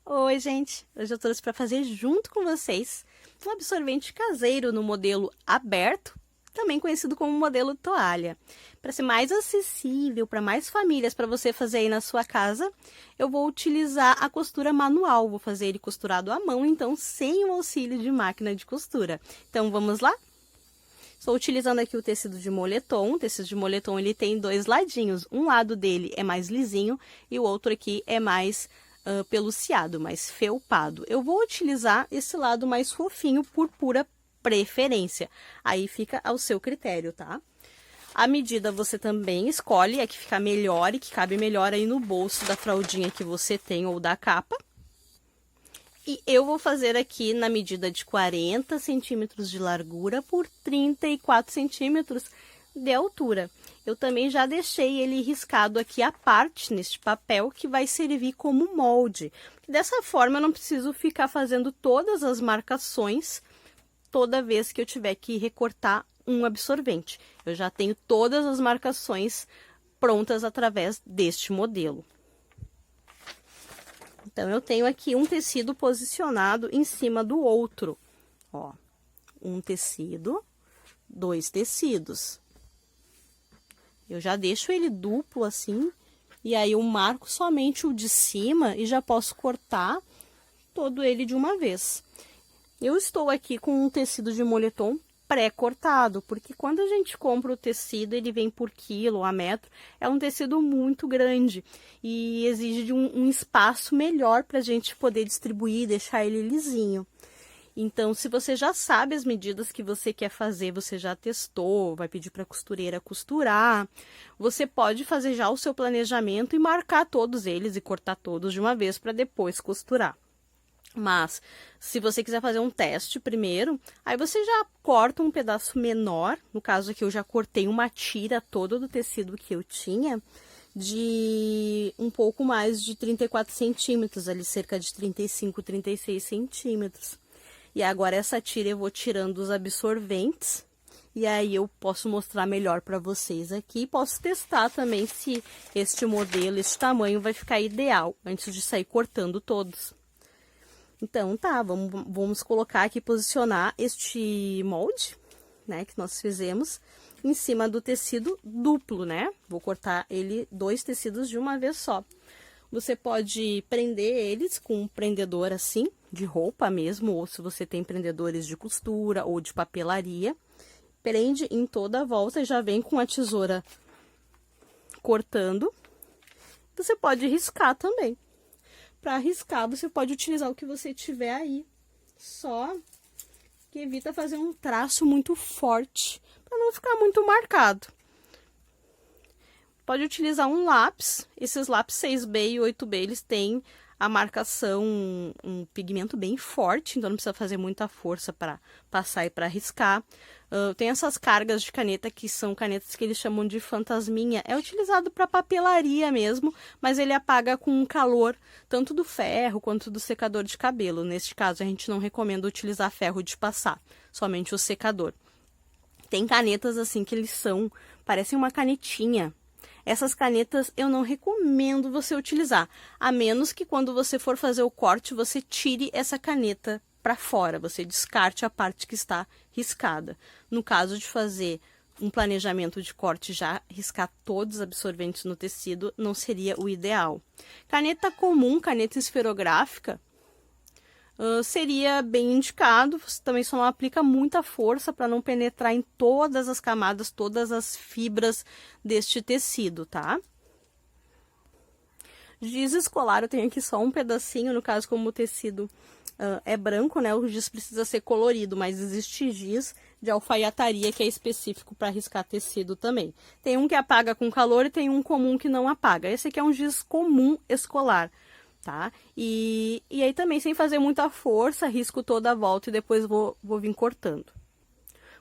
Oi, gente! Hoje eu trouxe para fazer junto com vocês um absorvente caseiro no modelo aberto, também conhecido como modelo toalha. Para ser mais acessível para mais famílias, para você fazer aí na sua casa, eu vou utilizar a costura manual. Vou fazer ele costurado à mão, então sem o auxílio de máquina de costura. Então vamos lá? Estou utilizando aqui o tecido de moletom. O tecido de moletom ele tem dois ladinhos. Um lado dele é mais lisinho e o outro aqui é mais peluciado, mais felpado. Eu vou utilizar esse lado mais fofinho por pura preferência. Aí fica ao seu critério, tá? A medida você também escolhe, é que fica melhor e que cabe melhor aí no bolso da fraldinha que você tem ou da capa. E eu vou fazer aqui na medida de 40 centímetros de largura por 34 centímetros de altura. Eu também já deixei ele riscado aqui à parte, neste papel, que vai servir como molde. Dessa forma, eu não preciso ficar fazendo todas as marcações toda vez que eu tiver que recortar um absorvente. Eu já tenho todas as marcações prontas através deste modelo. Então, eu tenho aqui um tecido posicionado em cima do outro. Ó, um tecido, dois tecidos. Eu já deixo ele duplo assim, e aí eu marco somente o de cima e já posso cortar todo ele de uma vez. Eu estou aqui com um tecido de moletom pré-cortado, porque quando a gente compra o tecido, ele vem por quilo, a metro, é um tecido muito grande e exige de um espaço melhor para a gente poder distribuir, deixar ele lisinho. Então, se você já sabe as medidas que você quer fazer, você já testou, vai pedir para a costureira costurar, você pode fazer já o seu planejamento e marcar todos eles e cortar todos de uma vez para depois costurar. Mas, se você quiser fazer um teste primeiro, aí você já corta um pedaço menor. No caso aqui, eu já cortei uma tira toda do tecido que eu tinha, de um pouco mais de 34 centímetros, ali cerca de 35, 36 centímetros. E agora essa tira eu vou tirando os absorventes, e aí eu posso mostrar melhor para vocês aqui. Posso testar também se este modelo, este tamanho vai ficar ideal, antes de sair cortando todos. Então, tá, vamos colocar aqui, posicionar este molde, né, que nós fizemos, em cima do tecido duplo, né? Vou cortar ele, dois tecidos de uma vez só. Você pode prender eles com um prendedor assim, de roupa mesmo, ou se você tem prendedores de costura ou de papelaria. Prende em toda a volta e já vem com a tesoura cortando. Você pode riscar também. Para riscar, você pode utilizar o que você tiver aí, só que evita fazer um traço muito forte, para não ficar muito marcado. Pode utilizar um lápis, esses lápis 6B e 8B, eles têm a marcação, um pigmento bem forte, então não precisa fazer muita força para passar e para riscar. Tem essas cargas de caneta que são canetas que eles chamam de fantasminha. É utilizado para papelaria mesmo, mas ele apaga com um calor tanto do ferro quanto do secador de cabelo. Neste caso, a gente não recomenda utilizar ferro de passar, somente o secador. Tem canetas assim que eles parecem uma canetinha. Essas canetas eu não recomendo você utilizar, a menos que quando você for fazer o corte, você tire essa caneta para fora, você descarte a parte que está riscada. No caso de fazer um planejamento de corte, já riscar todos os absorventes no tecido, não seria o ideal. Caneta comum, caneta esferográfica, seria bem indicado, você também só não aplica muita força para não penetrar em todas as camadas, todas as fibras deste tecido, tá? Giz escolar, eu tenho aqui só um pedacinho, no caso como o tecido é branco, né? O giz precisa ser colorido, mas existe giz de alfaiataria que é específico para riscar tecido também. Tem um que apaga com calor e tem um comum que não apaga. Esse aqui é um giz comum escolar. Tá? E aí também, sem fazer muita força, risco toda a volta e depois vou vir cortando.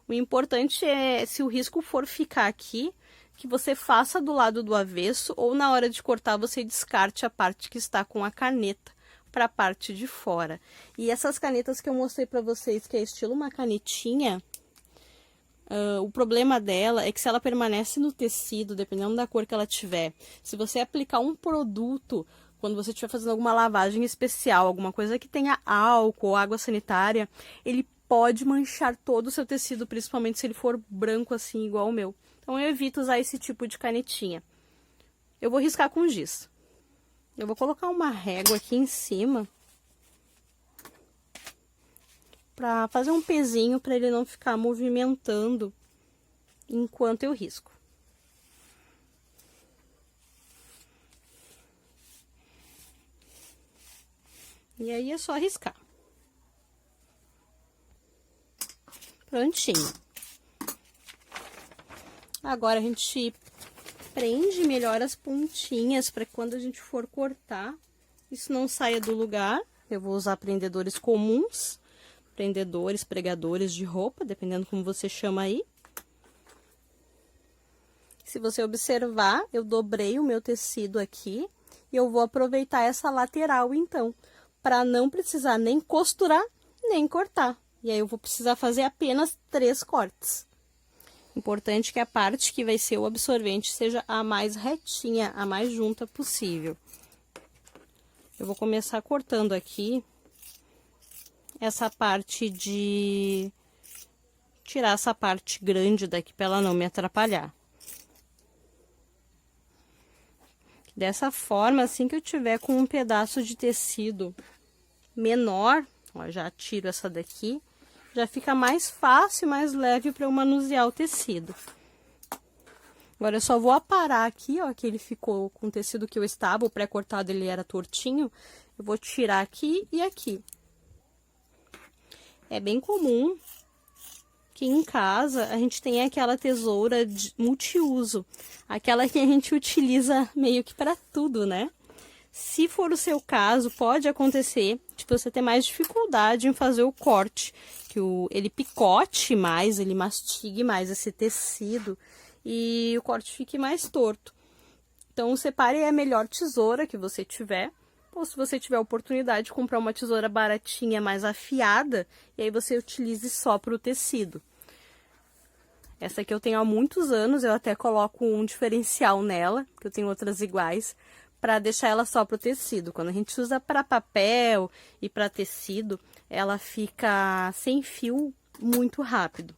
O importante é, se o risco for ficar aqui, que você faça do lado do avesso ou na hora de cortar você descarte a parte que está com a caneta para a parte de fora. E essas canetas que eu mostrei para vocês, que é estilo uma canetinha, o problema dela é que se ela permanece no tecido, dependendo da cor que ela tiver, se você aplicar um produto quando você estiver fazendo alguma lavagem especial, alguma coisa que tenha álcool ou água sanitária, ele pode manchar todo o seu tecido, principalmente se ele for branco assim, igual o meu. Então eu evito usar esse tipo de canetinha. Eu vou riscar com giz. Eu vou colocar uma régua aqui em cima para fazer um pezinho para ele não ficar movimentando enquanto eu risco. E aí é só riscar. Prontinho. Agora a gente prende melhor as pontinhas para quando a gente for cortar, isso não saia do lugar. Eu vou usar prendedores comuns, prendedores, pregadores de roupa, dependendo como você chama aí. Se você observar, eu dobrei o meu tecido aqui e eu vou aproveitar essa lateral então, para não precisar nem costurar, nem cortar. E aí eu vou precisar fazer apenas 3 cortes. Importante que a parte que vai ser o absorvente seja a mais retinha, a mais junta possível. Eu vou começar cortando aqui essa parte de... tirar essa parte grande daqui para ela não me atrapalhar. Dessa forma, assim que eu tiver com um pedaço de tecido menor, ó, já tiro essa daqui, já fica mais fácil, mais leve para eu manusear o tecido. Agora eu só vou aparar aqui, ó, que ele ficou com o tecido que eu estava, o pré-cortado ele era tortinho, eu vou tirar aqui e aqui. É bem comum que em casa a gente tenha aquela tesoura de multiuso, aquela que a gente utiliza meio que para tudo, né? Se for o seu caso, pode acontecer de você ter mais dificuldade em fazer o corte, que ele picote mais, ele mastigue mais esse tecido e o corte fique mais torto. Então, separe a melhor tesoura que você tiver, ou se você tiver a oportunidade de comprar uma tesoura baratinha, mais afiada, e aí você utilize só para o tecido. Essa aqui eu tenho há muitos anos, eu até coloco um diferencial nela, que eu tenho outras iguais, para deixar ela só para o tecido. Quando a gente usa para papel e para tecido, ela fica sem fio muito rápido.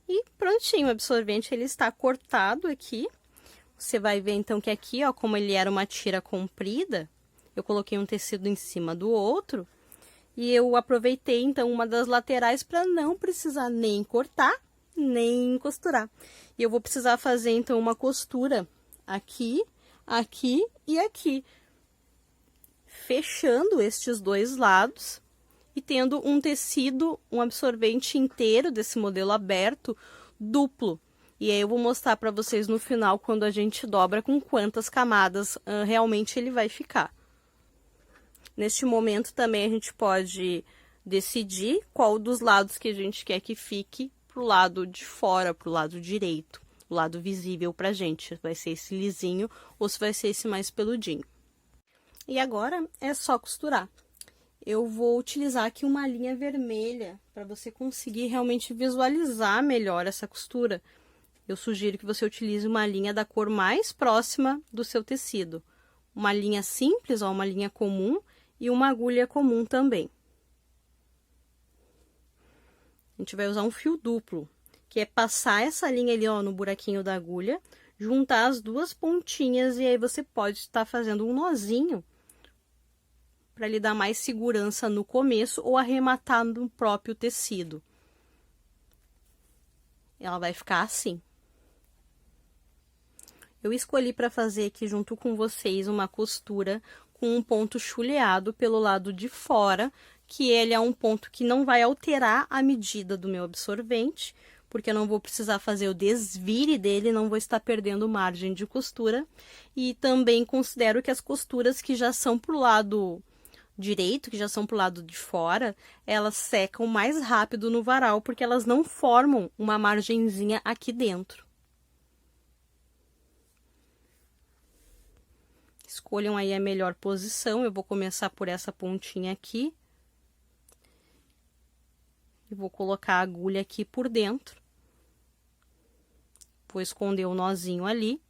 E prontinho, o absorvente ele está cortado aqui. Você vai ver então que aqui, ó, como ele era uma tira comprida, eu coloquei um tecido em cima do outro. E eu aproveitei então uma das laterais para não precisar nem cortar, nem costurar. E eu vou precisar fazer então uma costura aqui, aqui e aqui, fechando estes dois lados e tendo um tecido, um absorvente inteiro desse modelo aberto, duplo. E aí eu vou mostrar para vocês no final, quando a gente dobra, com quantas camadas realmente ele vai ficar. Neste momento também a gente pode decidir qual dos lados que a gente quer que fique pro lado de fora, pro lado direito, o lado visível pra gente. Vai ser esse lisinho ou se vai ser esse mais peludinho. E agora é só costurar. Eu vou utilizar aqui uma linha vermelha para você conseguir realmente visualizar melhor essa costura. Eu sugiro que você utilize uma linha da cor mais próxima do seu tecido. Uma linha simples, ou uma linha comum, e uma agulha comum também. A gente vai usar um fio duplo, que é passar essa linha ali, ó, no buraquinho da agulha, juntar as duas pontinhas e aí você pode estar fazendo um nozinho para lhe dar mais segurança no começo ou arrematar no próprio tecido. Ela vai ficar assim. Eu escolhi para fazer aqui junto com vocês uma costura com um ponto chuleado pelo lado de fora, que ele é um ponto que não vai alterar a medida do meu absorvente, porque eu não vou precisar fazer o desvire dele, não vou estar perdendo margem de costura. E também considero que as costuras que já são pro lado direito, que já são pro lado de fora, elas secam mais rápido no varal, porque elas não formam uma margenzinha aqui dentro. Escolham aí a melhor posição. Eu vou começar por essa pontinha aqui. E vou colocar a agulha aqui por dentro. Vou esconder o nozinho ali.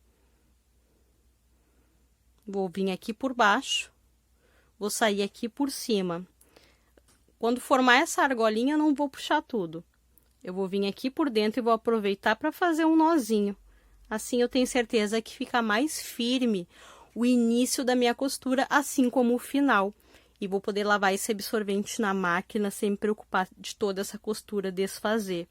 Vou vir aqui por baixo, vou sair aqui por cima. Quando formar essa argolinha, eu não vou puxar tudo. Eu vou vir aqui por dentro e vou aproveitar para fazer um nozinho. Assim eu tenho certeza que fica mais firme o início da minha costura, assim como o final. E vou poder lavar esse absorvente na máquina sem me preocupar de toda essa costura desfazer.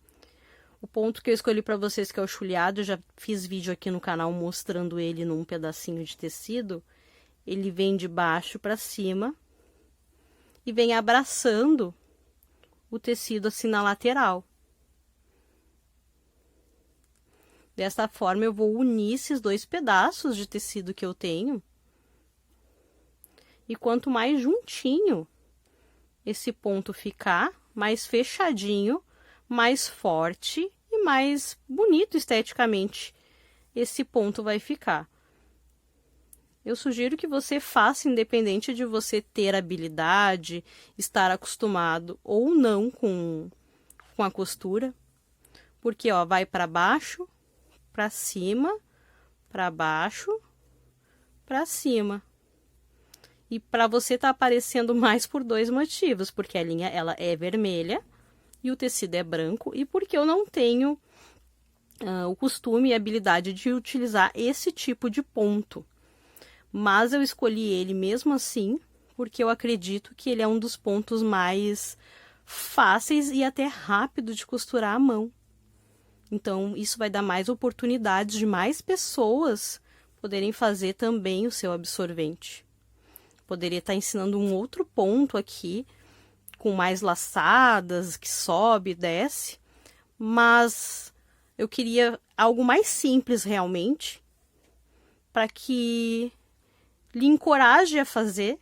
O ponto que eu escolhi para vocês, que é o chulhado, eu já fiz vídeo aqui no canal mostrando ele num pedacinho de tecido. Ele vem de baixo para cima e vem abraçando o tecido assim na lateral. Dessa forma, eu vou unir esses dois pedaços de tecido que eu tenho. E quanto mais juntinho esse ponto ficar, mais fechadinho, mais forte e mais bonito esteticamente esse ponto vai ficar. Eu sugiro que você faça independente de você ter habilidade, estar acostumado ou não com a costura. Porque, ó, vai para baixo, para cima, para baixo, para cima. E para você tá aparecendo mais por dois motivos, porque a linha ela é vermelha e o tecido é branco, e porque eu não tenho o costume e habilidade de utilizar esse tipo de ponto. Mas eu escolhi ele mesmo assim, porque eu acredito que ele é um dos pontos mais fáceis e até rápido de costurar à mão. Então, isso vai dar mais oportunidades de mais pessoas poderem fazer também o seu absorvente. Poderia estar ensinando um outro ponto aqui, com mais laçadas, que sobe e desce, mas eu queria algo mais simples realmente, para que lhe encoraje a fazer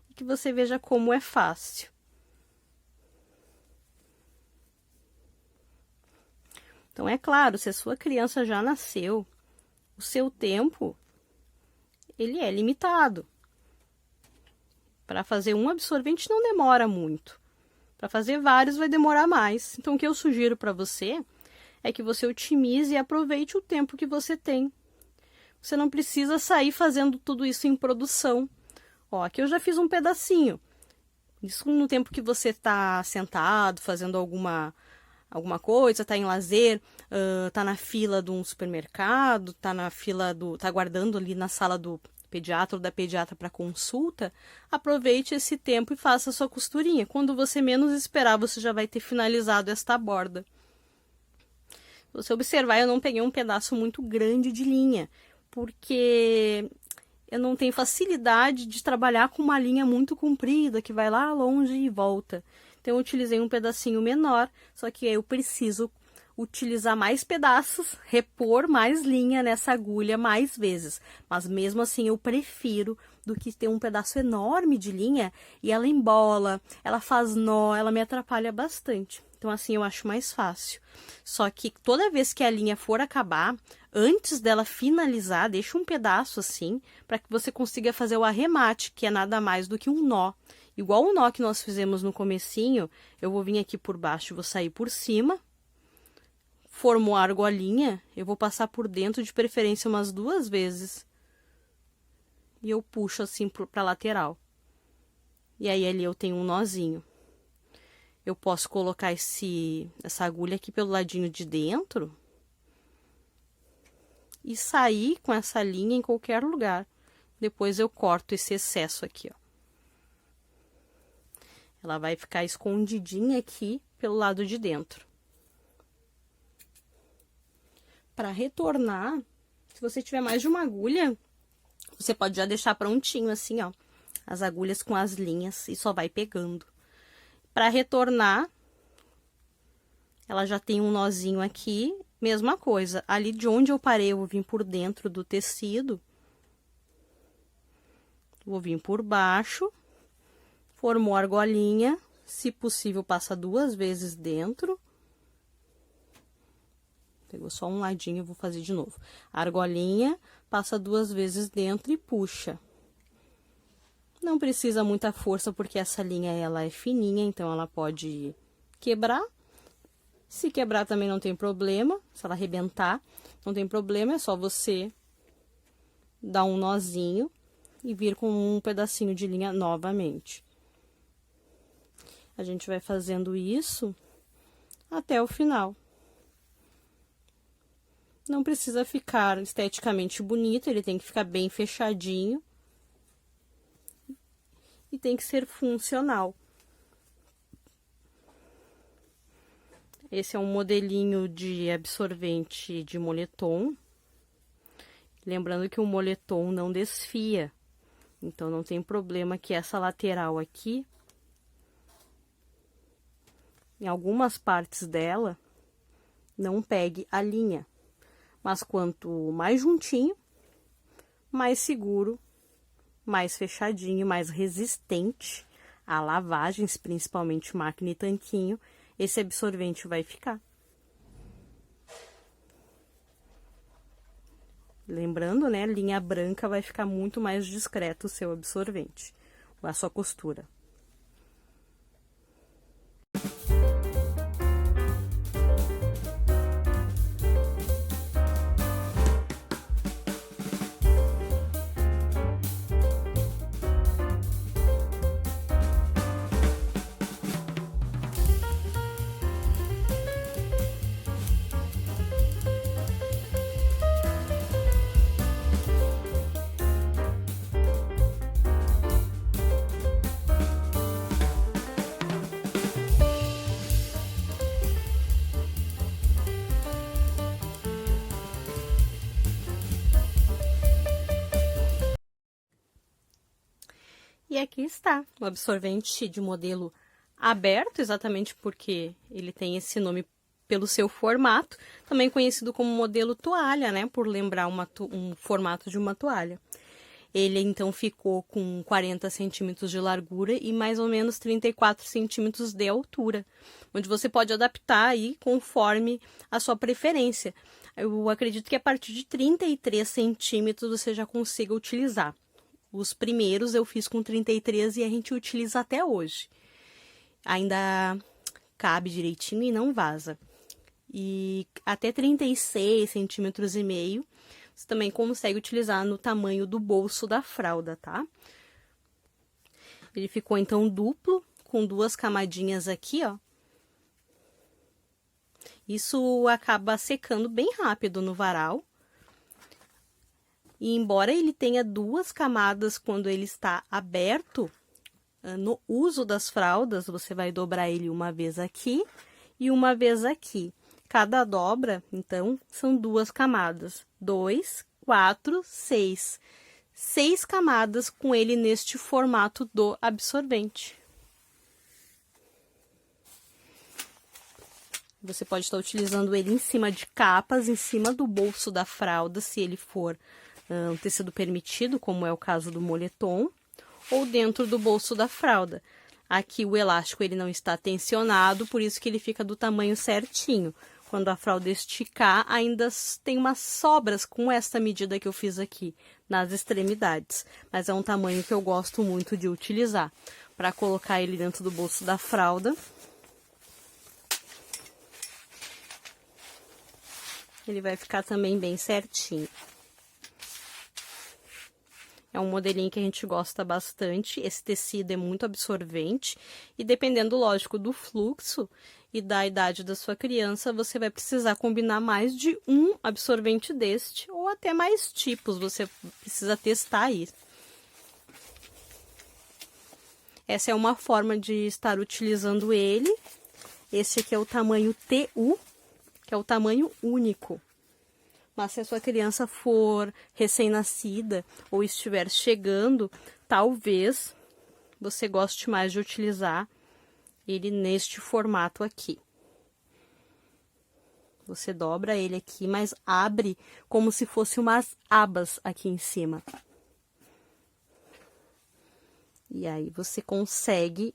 e que você veja como é fácil. Então, é claro, se a sua criança já nasceu, o seu tempo, ele é limitado. Para fazer um absorvente não demora muito. Para fazer vários vai demorar mais. Então, o que eu sugiro para você é que você otimize e aproveite o tempo que você tem. Você não precisa sair fazendo tudo isso em produção. Ó, aqui eu já fiz um pedacinho. Isso no tempo que você está sentado, fazendo alguma coisa, está em lazer, está na fila de um supermercado, está na fila tá aguardando ali na sala do pediatra ou da pediatra para consulta, aproveite esse tempo e faça a sua costurinha. Quando você menos esperar, você já vai ter finalizado esta borda. Se você observar, eu não peguei um pedaço muito grande de linha, porque eu não tenho facilidade de trabalhar com uma linha muito comprida, que vai lá longe e volta. Então, eu utilizei um pedacinho menor, só que eu preciso utilizar mais pedaços, repor mais linha nessa agulha mais vezes. Mas mesmo assim, eu prefiro do que ter um pedaço enorme de linha e ela embola, ela faz nó, ela me atrapalha bastante. Então, assim, eu acho mais fácil. Só que toda vez que a linha for acabar, antes dela finalizar, deixa um pedaço assim, para que você consiga fazer o arremate, que é nada mais do que um nó. Igual o nó que nós fizemos no comecinho, eu vou vir aqui por baixo e vou sair por cima. Formou a argolinha, eu vou passar por dentro, de preferência umas 2 vezes. E eu puxo assim para a lateral. E aí ali eu tenho um nozinho. Eu posso colocar essa agulha aqui pelo ladinho de dentro e sair com essa linha em qualquer lugar. Depois eu corto esse excesso aqui, ó. Ela vai ficar escondidinha aqui pelo lado de dentro. Para retornar, se você tiver mais de uma agulha, você pode já deixar prontinho assim, ó, as agulhas com as linhas e só vai pegando. Para retornar, ela já tem um nozinho aqui, mesma coisa. Ali de onde eu parei, eu vou vir por dentro do tecido. Vou vir por baixo. Formou a argolinha, se possível passa 2 vezes dentro. Pegou só um ladinho, eu vou fazer de novo. A argolinha, passa 2 vezes dentro e puxa. Não precisa muita força, porque essa linha ela é fininha, então ela pode quebrar. Se quebrar também não tem problema, se ela arrebentar, não tem problema, é só você dar um nozinho, e vir com um pedacinho de linha novamente. A gente vai fazendo isso até o final. Não precisa ficar esteticamente bonito, ele tem que ficar bem fechadinho. E tem que ser funcional. Esse é um modelinho de absorvente de moletom. Lembrando que o moletom não desfia. Então, não tem problema que essa lateral aqui, em algumas partes dela, não pegue a linha. Mas quanto mais juntinho, mais seguro, mais fechadinho, mais resistente a lavagens, principalmente máquina e tanquinho, esse absorvente vai ficar. Lembrando, né, linha branca vai ficar muito mais discreto o seu absorvente, a sua costura. E aqui está o absorvente de modelo aberto, exatamente porque ele tem esse nome pelo seu formato, também conhecido como modelo toalha, né, por lembrar um formato de uma toalha. Ele, então, ficou com 40 centímetros de largura e mais ou menos 34 centímetros de altura, onde você pode adaptar aí conforme a sua preferência. Eu acredito que a partir de 33 centímetros você já consiga utilizar. Os primeiros eu fiz com 33 e a gente utiliza até hoje. Ainda cabe direitinho e não vaza. E até 36 centímetros e meio, você também consegue utilizar no tamanho do bolso da fralda, tá? Ele ficou, então, duplo, com duas camadinhas aqui, ó. Isso acaba secando bem rápido no varal. E embora ele tenha duas camadas quando ele está aberto, no uso das fraldas, você vai dobrar ele uma vez aqui e uma vez aqui. Cada dobra, então, são duas camadas. 2, 4, 6. 6 camadas com ele neste formato do absorvente. Você pode estar utilizando ele em cima de capas, em cima do bolso da fralda, se ele for um tecido permitido, como é o caso do moletom, ou dentro do bolso da fralda. Aqui o elástico ele não está tensionado, por isso que ele fica do tamanho certinho. Quando a fralda esticar, ainda tem umas sobras com essa medida que eu fiz aqui, nas extremidades. Mas é um tamanho que eu gosto muito de utilizar, para colocar ele dentro do bolso da fralda. Ele vai ficar também bem certinho. É um modelinho que a gente gosta bastante, esse tecido é muito absorvente e dependendo, lógico, do fluxo e da idade da sua criança, você vai precisar combinar mais de um absorvente deste ou até mais tipos, você precisa testar aí. Essa é uma forma de estar utilizando ele. Esse aqui é o tamanho TU, que é o tamanho único. Mas se a sua criança for recém-nascida ou estiver chegando, talvez você goste mais de utilizar ele neste formato aqui. Você dobra ele aqui, mas abre como se fosse umas abas aqui em cima. E aí você consegue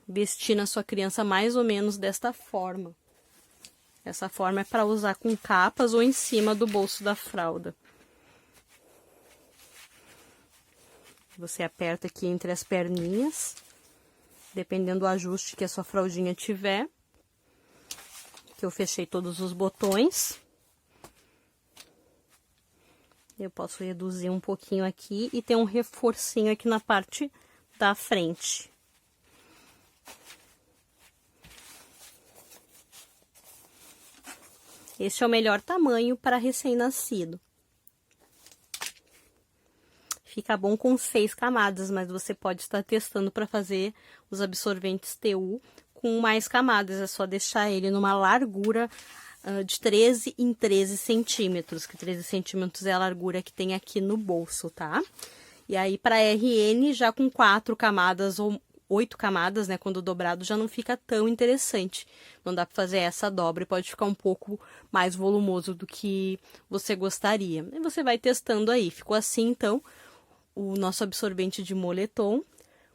vestir na sua criança mais ou menos desta forma. Essa forma é para usar com capas ou em cima do bolso da fralda. Você aperta aqui entre as perninhas, dependendo do ajuste que a sua fraldinha tiver. Que eu fechei todos os botões. Eu posso reduzir um pouquinho aqui e ter um reforcinho aqui na parte da frente. Esse é o melhor tamanho para recém-nascido. Fica bom com 6 camadas, mas você pode estar testando para fazer os absorventes TU com mais camadas. É só deixar ele numa largura de 13 em 13 centímetros, que 13 centímetros é a largura que tem aqui no bolso, tá? E aí, para RN, já com 4 camadas ou 8 camadas, né, quando dobrado, já não fica tão interessante. Não dá para fazer essa dobra e pode ficar um pouco mais volumoso do que você gostaria. E você vai testando aí. Ficou assim, então, o nosso absorvente de moletom,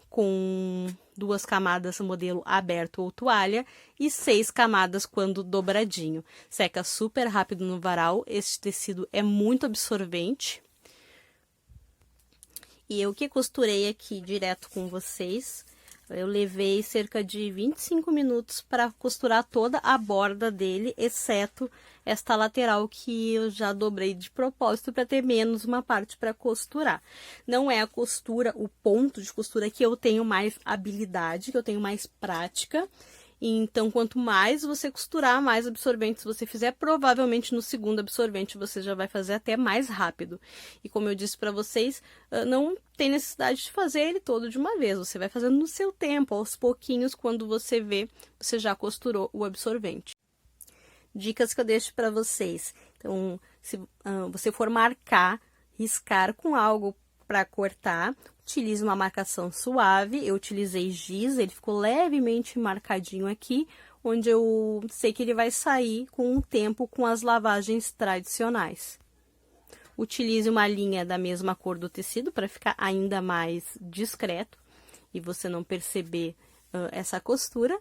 com 2 camadas modelo aberto ou toalha e 6 camadas quando dobradinho. Seca super rápido no varal, esse tecido é muito absorvente. E eu que costurei aqui direto com vocês, eu levei cerca de 25 minutos para costurar toda a borda dele, exceto esta lateral que eu já dobrei de propósito para ter menos uma parte para costurar. Não é a costura, o ponto de costura que eu tenho mais habilidade, que eu tenho mais prática. Então, quanto mais você costurar, mais absorventes você fizer, provavelmente no segundo absorvente você já vai fazer até mais rápido. E como eu disse para vocês, não tem necessidade de fazer ele todo de uma vez. Você vai fazendo no seu tempo, aos pouquinhos, quando você vê, você já costurou o absorvente. Dicas que eu deixo para vocês. Então, se você for marcar, riscar com algo para cortar, utilize uma marcação suave. Eu utilizei giz, ele ficou levemente marcadinho aqui, onde eu sei que ele vai sair com o tempo com as lavagens tradicionais. Utilize uma linha da mesma cor do tecido para ficar ainda mais discreto e você não perceber essa costura.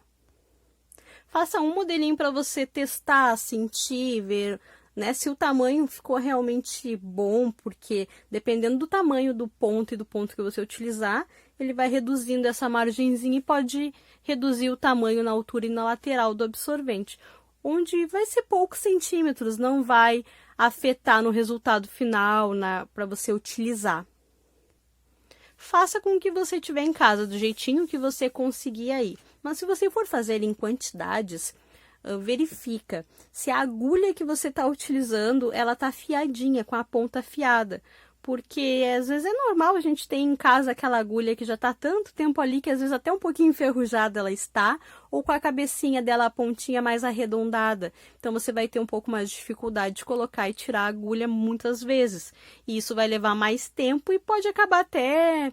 Faça um modelinho para você testar, sentir, ver, né, se o tamanho ficou realmente bom, porque dependendo do tamanho do ponto e do ponto que você utilizar, ele vai reduzindo essa margenzinha e pode reduzir o tamanho na altura e na lateral do absorvente, onde vai ser poucos centímetros, não vai afetar no resultado final para você utilizar. Faça com o que você tiver em casa, do jeitinho que você conseguir aí. Mas se você for fazer em quantidades, verifica se a agulha que você está utilizando, ela está afiadinha, com a ponta afiada. Porque às vezes é normal a gente ter em casa aquela agulha que já está há tanto tempo ali, que às vezes até um pouquinho enferrujada ela está, ou com a cabecinha dela, a pontinha mais arredondada. Então você vai ter um pouco mais de dificuldade de colocar e tirar a agulha muitas vezes. E isso vai levar mais tempo e pode acabar até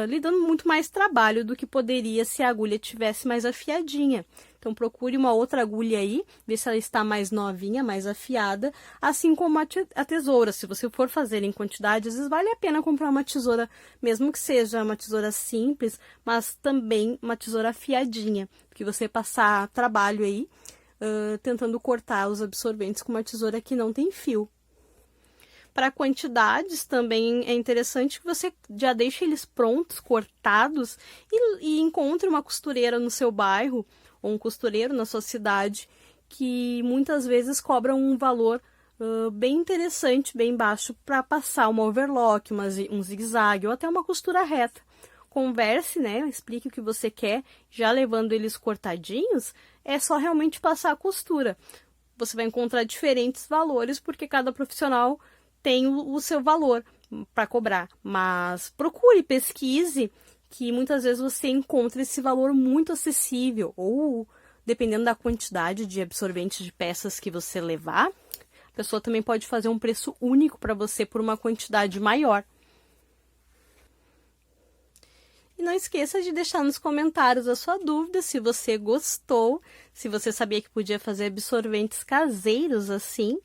lhe dando muito mais trabalho do que poderia se a agulha tivesse mais afiadinha. Então, procure uma outra agulha aí, ver se ela está mais novinha, mais afiada, assim como a tesoura. Se você for fazer em quantidade, às vezes vale a pena comprar uma tesoura, mesmo que seja uma tesoura simples, mas também uma tesoura afiadinha, porque você passar trabalho aí, tentando cortar os absorventes com uma tesoura que não tem fio. Para quantidades, também é interessante que você já deixe eles prontos, cortados, e encontre uma costureira no seu bairro, ou um costureiro na sua cidade, que muitas vezes cobram um valor bem interessante, bem baixo, para passar uma overlock, um zigue-zague, ou até uma costura reta. Converse, né? Explique o que você quer, já levando eles cortadinhos, é só realmente passar a costura. Você vai encontrar diferentes valores, porque cada profissional tem o seu valor para cobrar, mas procure, pesquise, que muitas vezes você encontra esse valor muito acessível, ou dependendo da quantidade de absorventes de peças que você levar, a pessoa também pode fazer um preço único para você por uma quantidade maior. E não esqueça de deixar nos comentários a sua dúvida, se você gostou, se você sabia que podia fazer absorventes caseiros assim.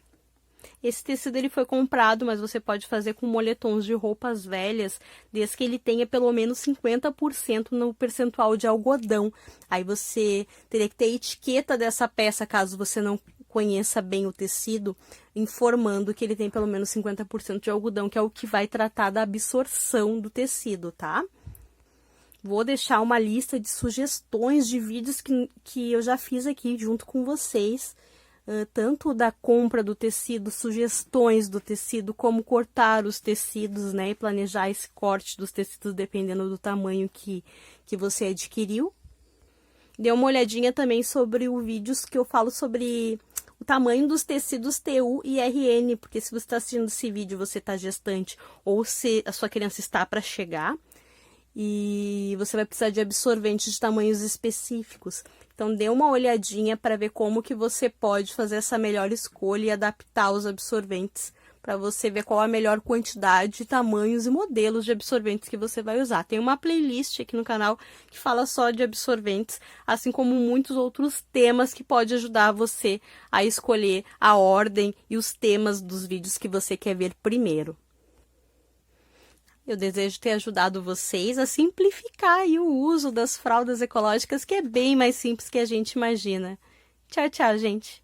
Esse tecido ele foi comprado, mas você pode fazer com moletons de roupas velhas, desde que ele tenha pelo menos 50% no percentual de algodão. Aí você teria que ter a etiqueta dessa peça, caso você não conheça bem o tecido, informando que ele tem pelo menos 50% de algodão, que é o que vai tratar da absorção do tecido, tá? Vou deixar uma lista de sugestões de vídeos que eu já fiz aqui junto com vocês, tanto da compra do tecido, sugestões do tecido, como cortar os tecidos, né? E planejar esse corte dos tecidos dependendo do tamanho que você adquiriu. Dê uma olhadinha também sobre o vídeos que eu falo sobre o tamanho dos tecidos TU e RN, porque se você está assistindo esse vídeo, você está gestante ou se a sua criança está para chegar, e você vai precisar de absorventes de tamanhos específicos. Então, dê uma olhadinha para ver como que você pode fazer essa melhor escolha e adaptar os absorventes, para você ver qual a melhor quantidade, tamanhos e modelos de absorventes que você vai usar. Tem uma playlist aqui no canal que fala só de absorventes, assim como muitos outros temas que pode ajudar você a escolher a ordem e os temas dos vídeos que você quer ver primeiro. Eu desejo ter ajudado vocês a simplificar aí o uso das fraldas ecológicas, que é bem mais simples que a gente imagina. Tchau, tchau, gente!